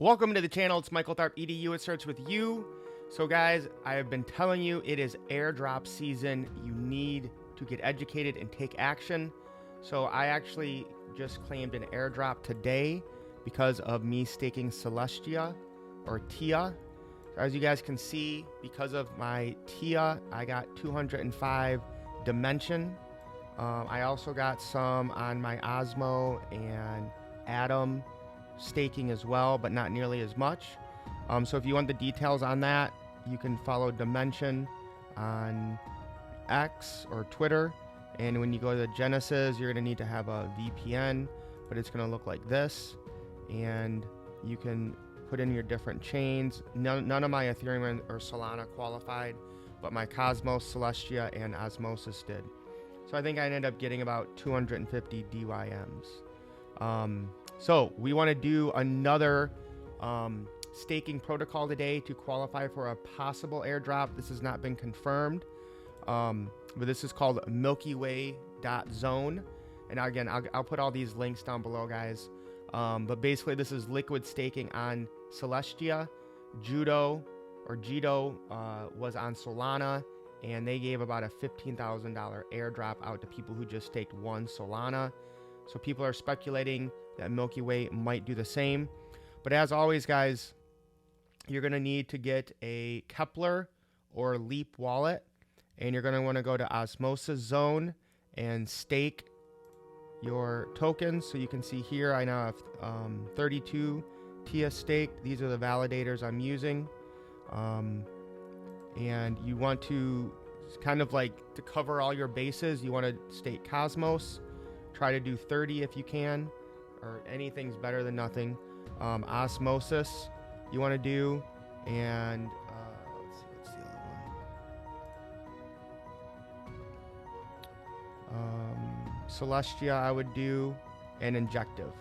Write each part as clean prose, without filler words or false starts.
Welcome to the channel. It's Michael Tharp, EDU. It starts with you. So guys, I have been telling you it is airdrop season. You need to get educated and take action. So I actually just claimed an airdrop today because of me staking Celestia or TIA. As you guys can see, because of my TIA, I got 205 Dimension. I also got some on my Osmo and Atom staking as well, but not nearly as much. So if you want the details on that, you can follow Dimension on X or Twitter. And when you go to the Genesis, you're going to need to have a VPN, but it's going to look like this. And you can put in your different chains. None of my Ethereum or Solana qualified, but my Cosmos, Celestia, and Osmosis did. So I think I ended up getting about 250 DYMs. So we want to do another staking protocol today to qualify for a possible airdrop. This has not been confirmed, but this is called Milky Way.zone. And again, I'll put all these links down below, guys. But basically, this is liquid staking on Celestia. Judo was on Solana, and they gave about a $15,000 airdrop out to people who just staked one Solana. So people are speculating that Milky Way might do the same. But as always, guys, you're going to need to get a Kepler or Leap wallet, and you're going to want to go to Osmosis Zone and stake your tokens. So you can see here I now have 32 TIA staked. These are the validators I'm using. And you want to kind of like to cover all your bases, you want to stake Cosmos. Try to do 30 if you can, or anything's better than nothing. Osmosis you want to do, and let's see, what's the other one? Celestia I would do, and Injective.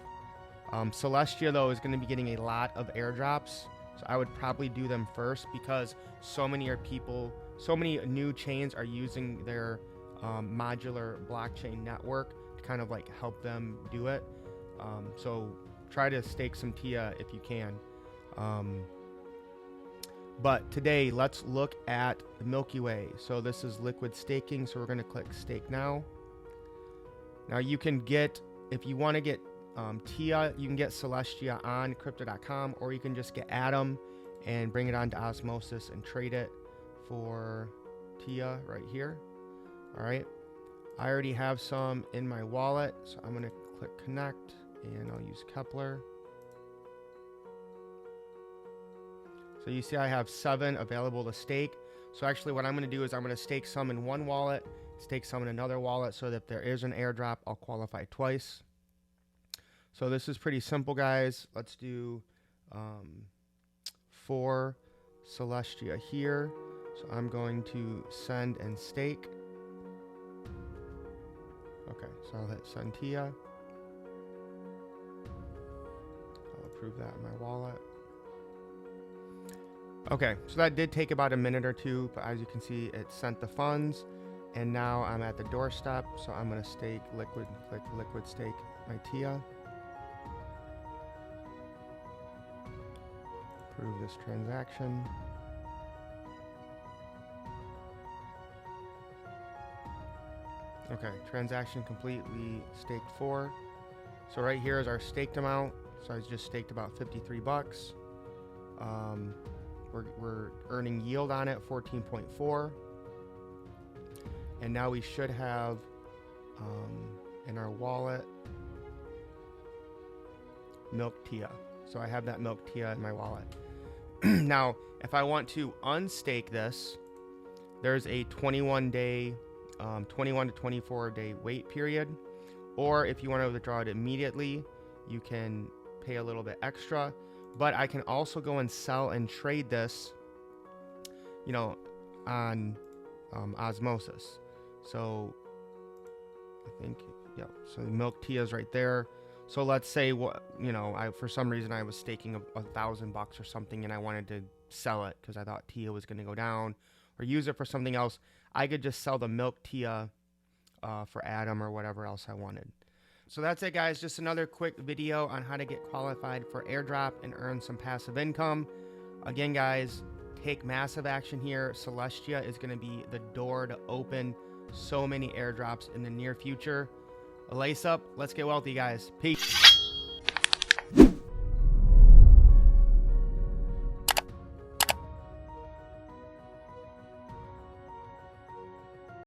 Celestia though is going to be getting a lot of airdrops, so I would probably do them first because so many new chains are using their modular blockchain network to kind of like help them do it. So try to stake some TIA if you can. But today let's look at the Milky Way. So this is liquid staking, so we're going to click stake now. Now you can get, if you want to get TIA, you can get Celestia on crypto.com, or you can just get Atom and bring it onto Osmosis and trade it for TIA right here. All right, I already have some in my wallet, so I'm going to click connect and I'll use Kepler. So you see I have 7 available to stake. So actually what I'm going to do is I'm going to stake some in one wallet, stake some in another wallet, so that if there is an airdrop, I'll qualify twice. So this is pretty simple, guys. Let's do 4 Celestia here. So I'm going to send and stake. Okay, so I'll hit send TIA. I'll approve that in my wallet. Okay, so that did take about a minute or two, but as you can see, it sent the funds, and now I'm at the doorstep. So I'm going to stake liquid, click liquid stake my TIA. Approve this transaction. Okay, transaction complete. We staked 4. So right here is our staked amount. So I just staked about 53 bucks. We're earning yield on it, 14.4. And now we should have in our wallet Milk TIA. So I have that Milk TIA in my wallet. Now, if I want to unstake this, there's a 21 to 24 day wait period. Or if you want to withdraw it immediately, you can pay a little bit extra. But I can also go and sell and trade this, you know, on Osmosis. So I think, yeah, so the Milk TIA is right there. So let's say, you know, for some reason I was staking $1,000 or something, and I wanted to sell it because I thought TIA was going to go down, or use it for something else. I could just sell the Milk TIA for Atom or whatever else I wanted. So that's it, guys. Just another quick video on how to get qualified for airdrop and earn some passive income. Again, guys, take massive action here. Celestia is going to be the door to open so many airdrops in the near future. Lace up. Let's get wealthy, guys. Peace.